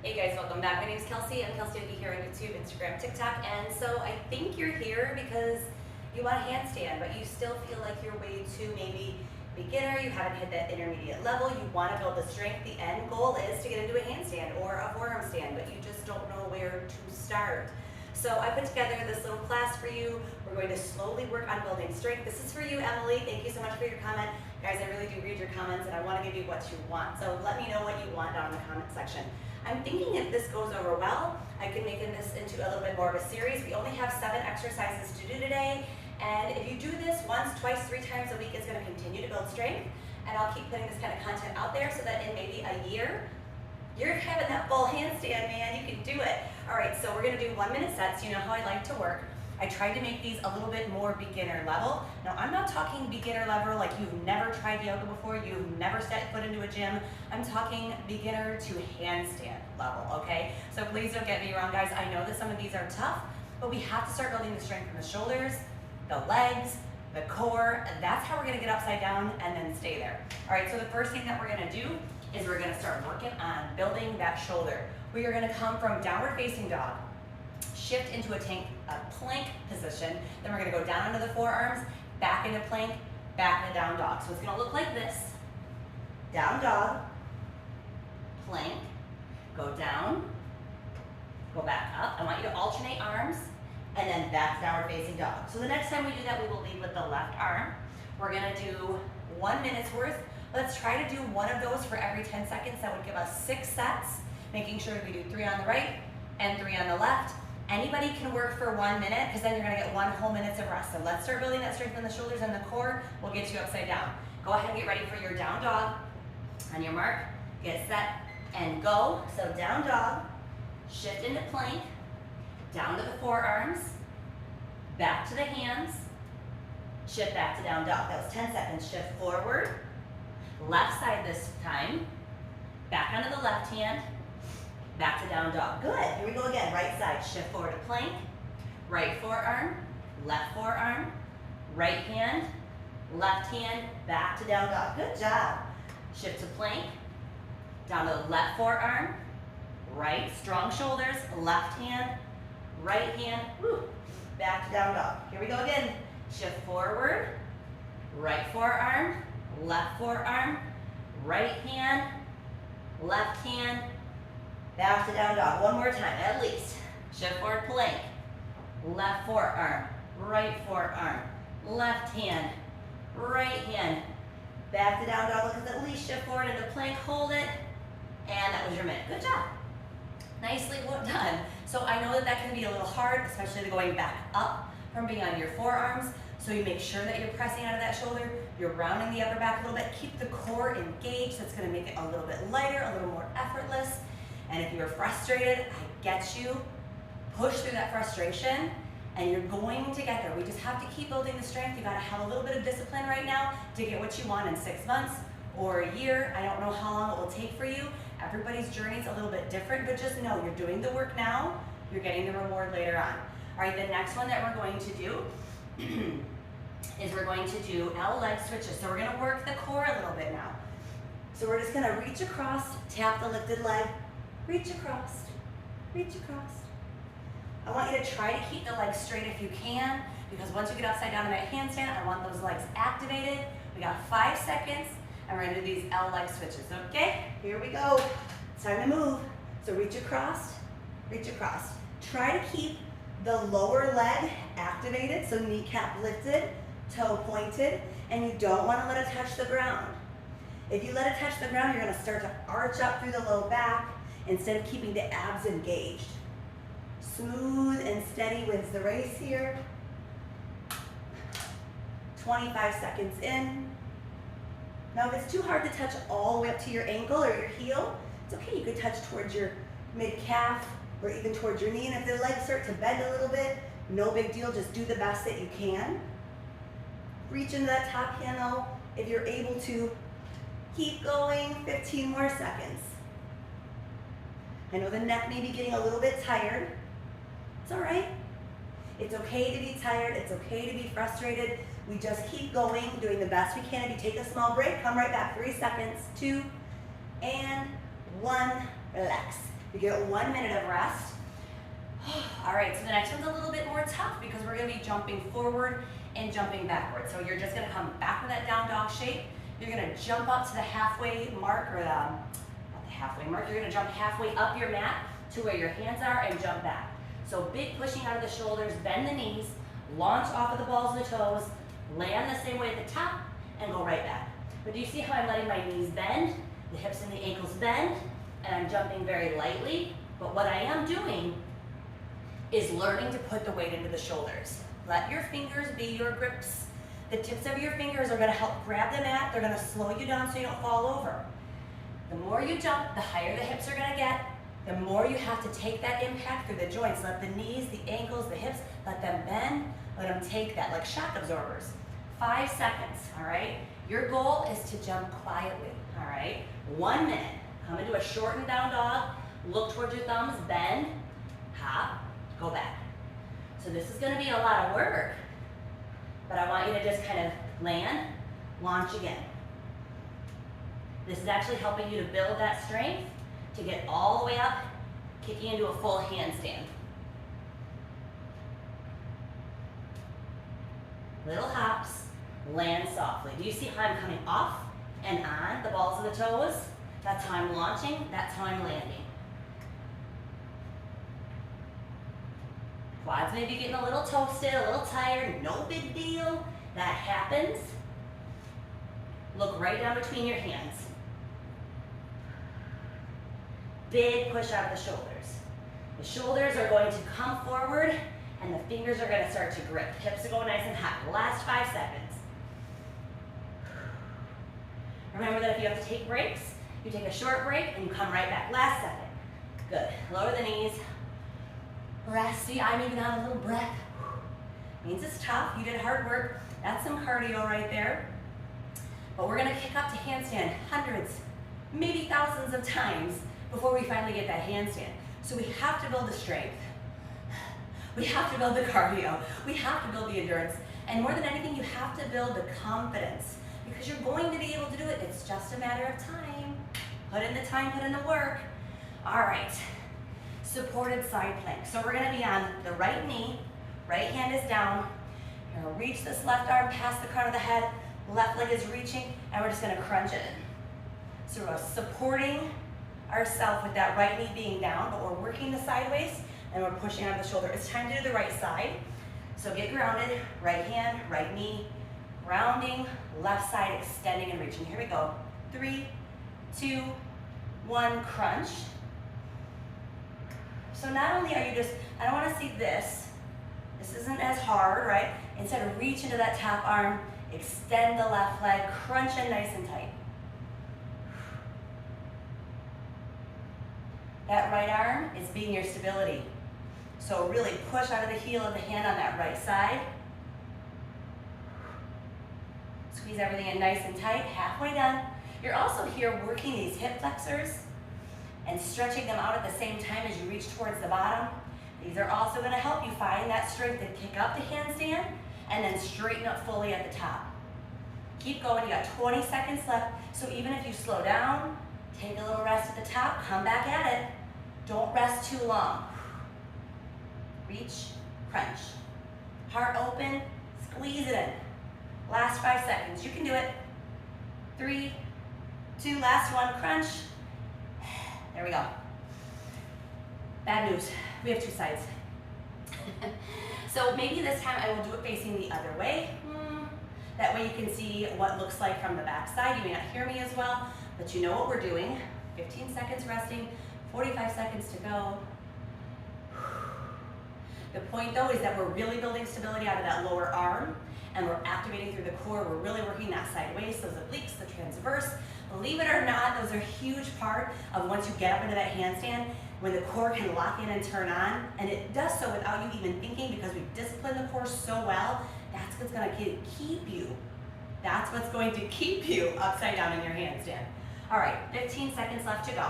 Hey guys, welcome back. My name is Kelsey. I'm Kelsey Oki here on YouTube, Instagram, TikTok, and so I think you're here because you want a handstand, but you still feel like you're way too maybe beginner, you haven't hit that intermediate level, you want to build the strength. The end goal is to get into a handstand or a forearm stand, but you just don't know where to start. So I put together this little class for you. We're going to slowly work on building strength. This is for you, Emily. Thank you so much for your comment. Guys, I really do read your comments and I want to give you what you want. So let me know what you want down in the comment section. I'm thinking if this goes over well, I can make this into a little bit more of a series. We only have 7 exercises to do today. And if you do this once, twice, 3 times a week, it's going to continue to build strength. And I'll keep putting this kind of content out there so that in maybe a year, you're having that full handstand, man. You can do it. All right, so we're going to do 1-minute sets. You know how I like to work. I tried to make these a little bit more beginner level. Now, I'm not talking beginner level like you've never tried yoga before, you've never set foot into a gym. I'm talking beginner to handstand level, okay? So please don't get me wrong, guys. I know that some of these are tough, but we have to start building the strength in the shoulders, the legs, the core, and that's how we're gonna get upside down and then stay there. All right, so the first thing that we're gonna do is we're gonna start working on building that shoulder. We are gonna come from downward facing dog, shift into a plank position, then we're gonna go down into the forearms, back into plank, back into down dog. So it's gonna look like this. Down dog, plank, go down, go back up. I want you to alternate arms, and then back to downward facing dog. So the next time we do that, we will lead with the left arm. We're gonna do 1 minute's worth. Let's try to do one of those for every 10 seconds. That would give us 6 sets, making sure we do 3 on the right and 3 on the left. Anybody can work for 1 minute because then you're gonna get 1 whole minute of rest. So let's start building that strength in the shoulders and the core. We'll get you upside down. Go ahead and get ready for your down dog. On your mark, get set and go. So down dog, shift into plank, down to the forearms, back to the hands, shift back to down dog. That was 10 seconds. Shift forward, left side this time, back onto the left hand, back to down dog. Good. Here we go again. Right side. Shift forward to plank. Right forearm. Left forearm. Right hand. Left hand. Back to down dog. Good job. Shift to plank. Down to the left forearm. Right. Strong shoulders. Left hand. Right hand. Woo. Back to down dog. Here we go again. Shift forward. Right forearm. Left forearm. Right hand. Left hand. Back to down dog. One more time, at least. Shift forward, plank. Left forearm, right forearm, left hand, right hand. Back to down dog. Look at least. Shift forward into plank. Hold it. And that was your minute. Good job. Nicely done. So I know that can be a little hard, especially the going back up from being on your forearms. So you make sure that you're pressing out of that shoulder. You're rounding the upper back a little bit. Keep the core engaged. That's going to make it a little bit lighter, a little more effortless. And if you're frustrated, I get you. Push through that frustration and you're going to get there. We just have to keep building the strength. You gotta have a little bit of discipline right now to get what you want in 6 months or a year. I don't know how long it will take for you. Everybody's journey is a little bit different, but just know you're doing the work now, you're getting the reward later on. All right, the next one that we're going to do is we're going to do L leg switches. So we're gonna work the core a little bit now. So we're just gonna reach across, tap the lifted leg, reach across, reach across. I want you to try to keep the legs straight if you can, because once you get upside down in that handstand, I want those legs activated. We got 5 seconds, and we're gonna do these L leg switches, okay? Here we go. It's time to move. So reach across, reach across. Try to keep the lower leg activated, so kneecap lifted, toe pointed, and you don't wanna let it touch the ground. If you let it touch the ground, you're gonna start to arch up through the low back, instead of keeping the abs engaged. Smooth and steady wins the race here. 25 seconds in. Now if it's too hard to touch all the way up to your ankle or your heel, it's okay, you could touch towards your mid-calf or even towards your knee, and if the legs start to bend a little bit, no big deal, just do the best that you can. Reach into that top hand though, if you're able to. Keep going, 15 more seconds. I know the neck may be getting a little bit tired. It's all right. It's okay to be tired. It's okay to be frustrated. We just keep going, doing the best we can. If you take a small break, come right back. 3 seconds, 2, and 1. Relax. You get 1 minute of rest. All right, so the next one's a little bit more tough because we're gonna be jumping forward and jumping backward. So you're just gonna come back to that down dog shape. You're gonna jump up to the halfway mark, or not the halfway mark, you're gonna jump halfway up your mat to where your hands are and jump back. So big pushing out of the shoulders, bend the knees, launch off of the balls of the toes, land the same way at the top, and go right back. But do you see how I'm letting my knees bend, the hips and the ankles bend, and I'm jumping very lightly? But what I am doing is learning to put the weight into the shoulders. Let your fingers be your grips. The tips of your fingers are gonna help grab the mat. They're gonna slow you down so you don't fall over. The more you jump, the higher the hips are gonna get. The more you have to take that impact through the joints. Let the knees, the ankles, the hips, let them bend. Let them take that like shock absorbers. 5 seconds, all right? Your goal is to jump quietly, all right? 1 minute. Come into a shortened down dog. Look towards your thumbs, bend, hop, go back. So this is gonna be a lot of work, but I want you to just kind of land, launch again. This is actually helping you to build that strength to get all the way up, kicking into a full handstand. Little hops, land softly. Do you see how I'm coming off and on the balls of the toes? That's how I'm launching, that's how I'm landing. Quads may be getting a little toasted, a little tired, no big deal. That happens. Look right down between your hands. Big push out of the shoulders. The shoulders are going to come forward and the fingers are going to start to grip. Hips are going nice and hot. Last 5 seconds. Remember that if you have to take breaks, you take a short break and you come right back. Last second. Good. Lower the knees. Rest. See, I'm even on a little breath. Means it's tough. You did hard work. That's some cardio right there. But we're going to kick up to handstand hundreds, maybe thousands of times before we finally get that handstand. So we have to build the strength. We have to build the cardio. We have to build the endurance. And more than anything, you have to build the confidence because you're going to be able to do it. It's just a matter of time. Put in the time, put in the work. All right. Supported side plank. So we're going to be on the right knee. Right hand is down. You're going to reach this left arm past the crown of the head. Left leg is reaching, and we're just going to crunch it in. So we're supporting ourselves with that right knee being down, but we're working the sideways, and we're pushing out of the shoulder. It's time to do the right side. So get grounded. Right hand, right knee, grounding, left side extending and reaching. Here we go. 3, 2, 1, crunch. So not only are you just, I don't want to see this. This isn't as hard, right? Instead of reach into that top arm, extend the left leg, crunch in nice and tight. That right arm is being your stability. So really push out of the heel of the hand on that right side. Squeeze everything in nice and tight, halfway done. You're also here working these hip flexors and stretching them out at the same time as you reach towards the bottom. These are also going to help you find that strength to kick up the handstand and then straighten up fully at the top. Keep going, you got 20 seconds left, so even if you slow down, take a little rest at the top, come back at it. Don't rest too long. Reach, crunch. Heart open, squeeze it in. Last 5 seconds, you can do it. 3, 2, last one, crunch. There we go. Bad news, we have 2 sides. So maybe this time I will do it facing the other way. That way you can see what it looks like from the back side. You may not hear me as well, but you know what we're doing. 15 seconds resting, 45 seconds to go. The point though is that we're really building stability out of that lower arm and we're activating through the core. We're really working that sideways, those obliques, the transverse. Believe it or not, those are a huge part of once you get up into that handstand, when the core can lock in and turn on, and it does so without you even thinking because we've disciplined the core so well. That's what's going to keep you. That's what's going to keep you upside down in your handstand. All right, 15 seconds left to go.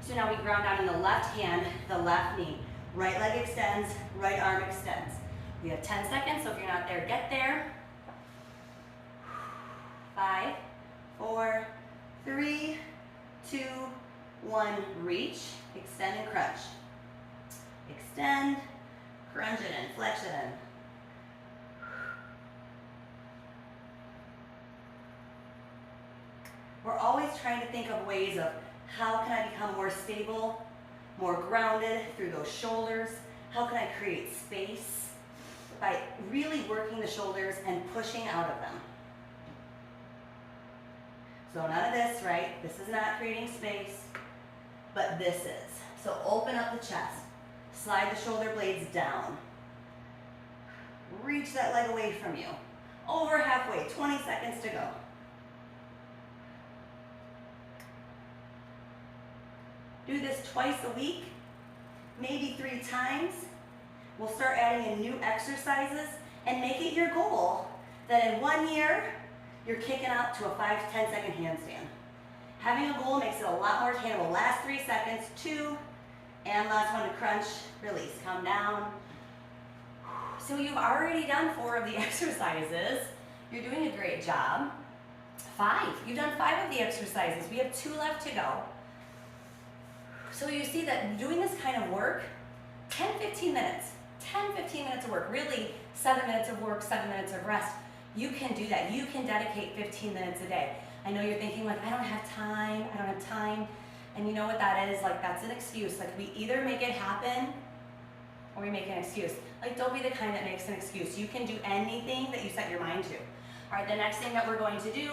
So now we ground down in the left hand, the left knee. Right leg extends, right arm extends. We have 10 seconds, so if you're not there, get there. 5, 4, 3, 2, 1, reach, extend and crunch. Extend, crunch it in, flex it in. We're always trying to think of ways of how can I become more stable, more grounded through those shoulders? How can I create space by really working the shoulders and pushing out of them? So none of this, right? This is not creating space, but this is. So open up the chest, slide the shoulder blades down. Reach that leg away from you. Over halfway, 20 seconds to go. Do this twice a week, maybe 3 times. We'll start adding in new exercises and make it your goal that in 1 year, you're kicking out to a 5 to 10 second handstand. Having a goal makes it a lot more attainable. Last 3 seconds, 2, and last one to crunch, release, come down. So you've already done 4 of the exercises. You're doing a great job. 5, you've done 5 of the exercises. We have 2 left to go. So you see that doing this kind of work, 10, 15 minutes of work, really 7 minutes of work, 7 minutes of rest. You can do that. You can dedicate 15 minutes a day. I know you're thinking like, I don't have time. And you know what that is? Like, that's an excuse. Like, we either make it happen or we make an excuse. Like, don't be the kind that makes an excuse. You can do anything that you set your mind to. All right, the next thing that we're going to do,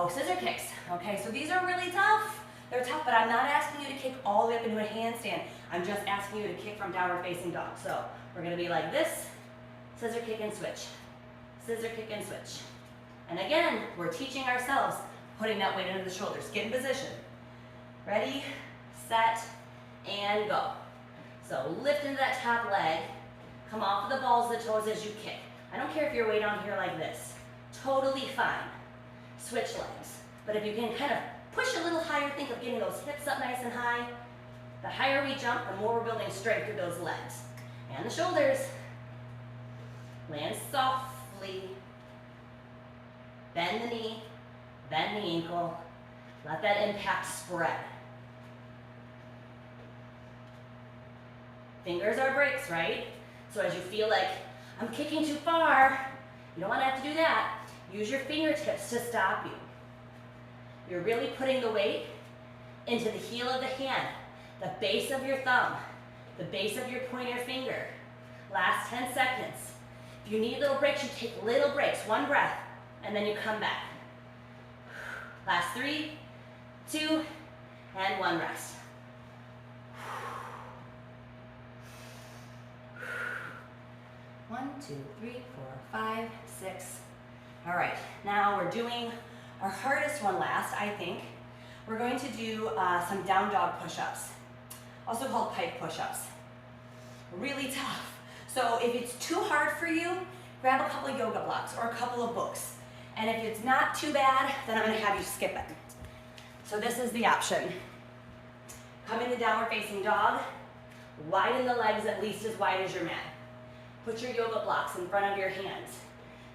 scissor kicks. Okay, so these are really tough. They're tough, but I'm not asking you to kick all the way up into a handstand. I'm just asking you to kick from downward facing dog. So we're gonna be like this, scissor kick and switch. Scissor kick and switch. And again, we're teaching ourselves, putting that weight into the shoulders. Get in position. Ready, set, and go. So lift into that top leg, come off of the balls of the toes as you kick. I don't care if you're way down here like this. Totally fine. Switch legs. But if you can kind of push a little higher, think of getting those hips up nice and high. The higher we jump, the more we're building strength through those legs. And the shoulders. Land softly. Bend the knee, bend the ankle. Let that impact spread. Fingers are brakes, right? So as you feel like, I'm kicking too far, you don't want to have to do that. Use your fingertips to stop you. You're really putting the weight into the heel of the hand, the base of your thumb, the base of your pointer finger. Last 10 seconds. If you need little breaks, you take little breaks, 1 breath, and then you come back. Last 3, 2, and 1 rest. One, 2, 3, 4, 5, 6. All right, now we're doing our hardest one last, I think. We're going to do some down dog push-ups, also called pike push-ups. Really tough. So if it's too hard for you, grab a couple of yoga blocks or a couple of books. And if it's not too bad, then I'm gonna have you skip it. So this is the option. Come into downward facing dog, widen the legs at least as wide as your mat. Put your yoga blocks in front of your hands.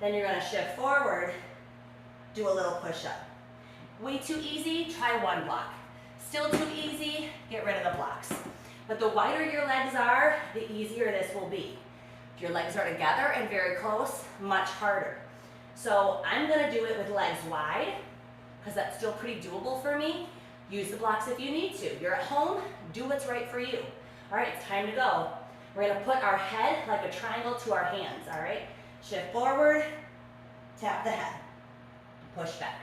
Then you're gonna shift forward, do a little push-up. Way too easy, try 1 block. Still too easy, get rid of the blocks. But the wider your legs are, the easier this will be. If your legs are together and very close, much harder. So I'm gonna do it with legs wide, because that's still pretty doable for me. Use the blocks if you need to. You're at home, do what's right for you. All right, it's time to go. We're gonna put our head like a triangle to our hands, all right? Shift forward, tap the head, push back.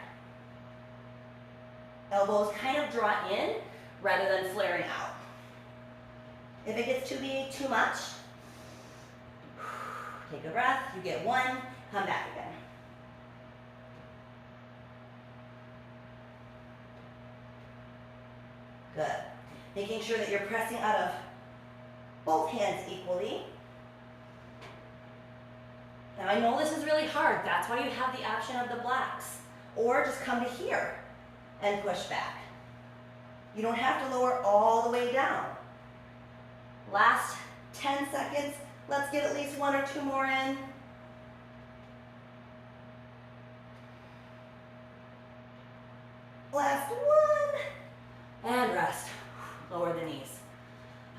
Elbows kind of draw in rather than flaring out. If it gets too big, too much, take a breath, you get 1, come back again. Good. Making sure that you're pressing out of both hands equally. Now I know this is really hard, that's why you have the option of the blocks. Or just come to here and push back. You don't have to lower all the way down. Last 10 seconds, let's get at least 1 or 2 more in. Last 1.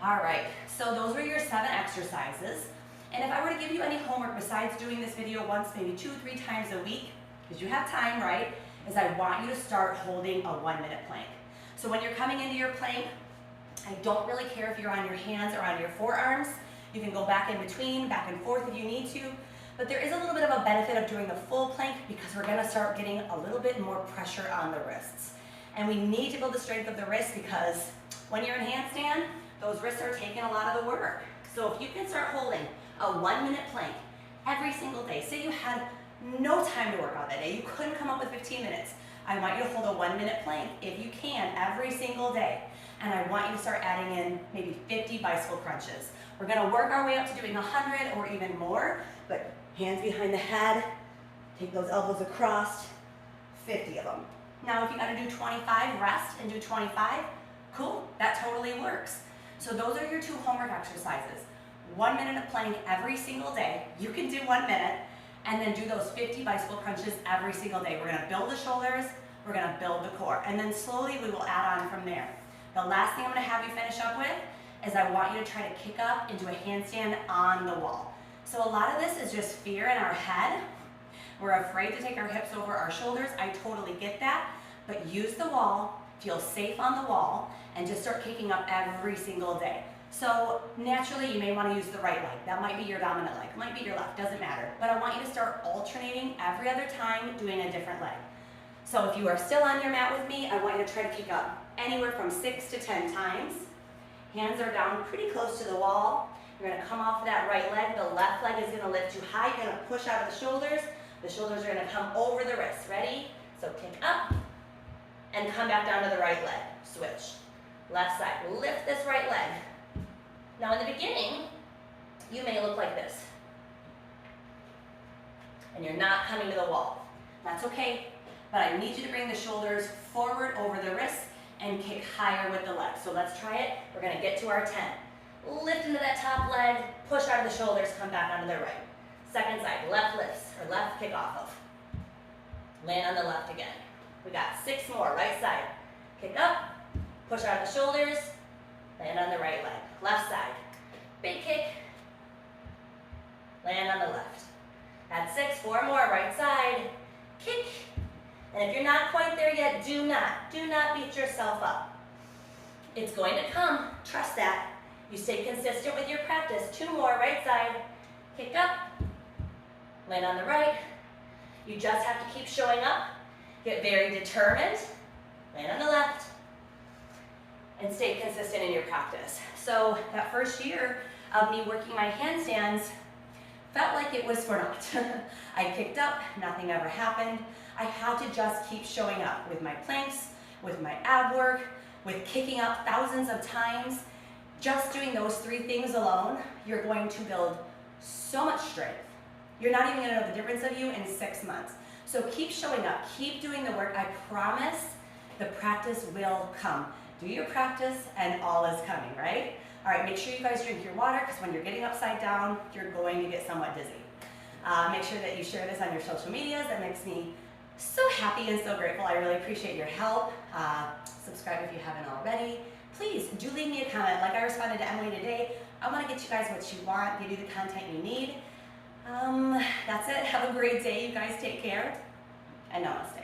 All right, so those were your 7 exercises. And if I were to give you any homework besides doing this video once, maybe 2 or 3 times a week, because you have time, right, is I want you to start holding a 1-minute plank. So when you're coming into your plank, I don't really care if you're on your hands or on your forearms. You can go back in between, back and forth if you need to. But there is a little bit of a benefit of doing the full plank because we're gonna start getting a little bit more pressure on the wrists. And we need to build the strength of the wrist because when you're in handstand, those wrists are taking a lot of the work. So if you can start holding a 1-minute plank every single day, say you had no time to work out that day, you couldn't come up with 15 minutes, I want you to hold a 1-minute plank if you can every single day. And I want you to start adding in maybe 50 bicycle crunches. We're gonna work our way up to doing 100 or even more, but hands behind the head, take those elbows across, 50 of them. Now if you gotta do 25, rest and do 25, cool, that totally works. So those are your 2 homework exercises. 1 minute of plank every single day. You can do 1 minute, and then do those 50 bicycle crunches every single day. We're gonna build the shoulders, we're gonna build the core, and then slowly we will add on from there. The last thing I'm gonna have you finish up with is I want you to try to kick up into a handstand on the wall. So a lot of this is just fear in our head. We're afraid to take our hips over our shoulders. I totally get that, but use the wall, feel safe on the wall, and just start kicking up every single day. So naturally, you may want to use the right leg. That might be your dominant leg, might be your left, doesn't matter. But I want you to start alternating every other time doing a different leg. So if you are still on your mat with me, I want you to try to kick up anywhere from 6 to 10 times. Hands are down pretty close to the wall. You're gonna come off of that right leg. The left leg is gonna lift you high. You're gonna push out of the shoulders. The shoulders are gonna come over the wrists. Ready? So kick up and come back down to the right leg. Switch. Left side. Lift this right leg. Now in the beginning, you may look like this. And you're not coming to the wall. That's okay, but I need you to bring the shoulders forward over the wrists and kick higher with the legs. So let's try it. We're gonna get to our 10. Lift into that top leg, push out of the shoulders, come back onto the right. Second side, left lifts, or left kick off of. Land on the left again. We got 6 more, right side. Kick up, push out of the shoulders, land on the right leg. Left side, big kick, land on the left. That's 6, 4 more, right side, kick. And if you're not quite there yet, do not beat yourself up. It's going to come, trust that. You stay consistent with your practice. 2 more, right side, kick up, land on the right. You just have to keep showing up, get very determined, land on the left, and stay consistent in your practice. So that first year of me working my handstands felt like it was for naught. I kicked up, nothing ever happened. I had to just keep showing up with my planks, with my ab work, with kicking up thousands of times. Just doing those 3 things alone, you're going to build so much strength. You're not even gonna know the difference of you in 6 months. So keep showing up, keep doing the work. I promise the practice will come. Do your practice and all is coming, right? All right, make sure you guys drink your water because when you're getting upside down, you're going to get somewhat dizzy. Make sure that you share this on your social medias. That makes me so happy and so grateful. I really appreciate your help. Subscribe if you haven't already. Please do leave me a comment. Like I responded to Emily today, I want to get you guys what you want, give you the content you need. That's it. Have a great day. You guys take care and namaste.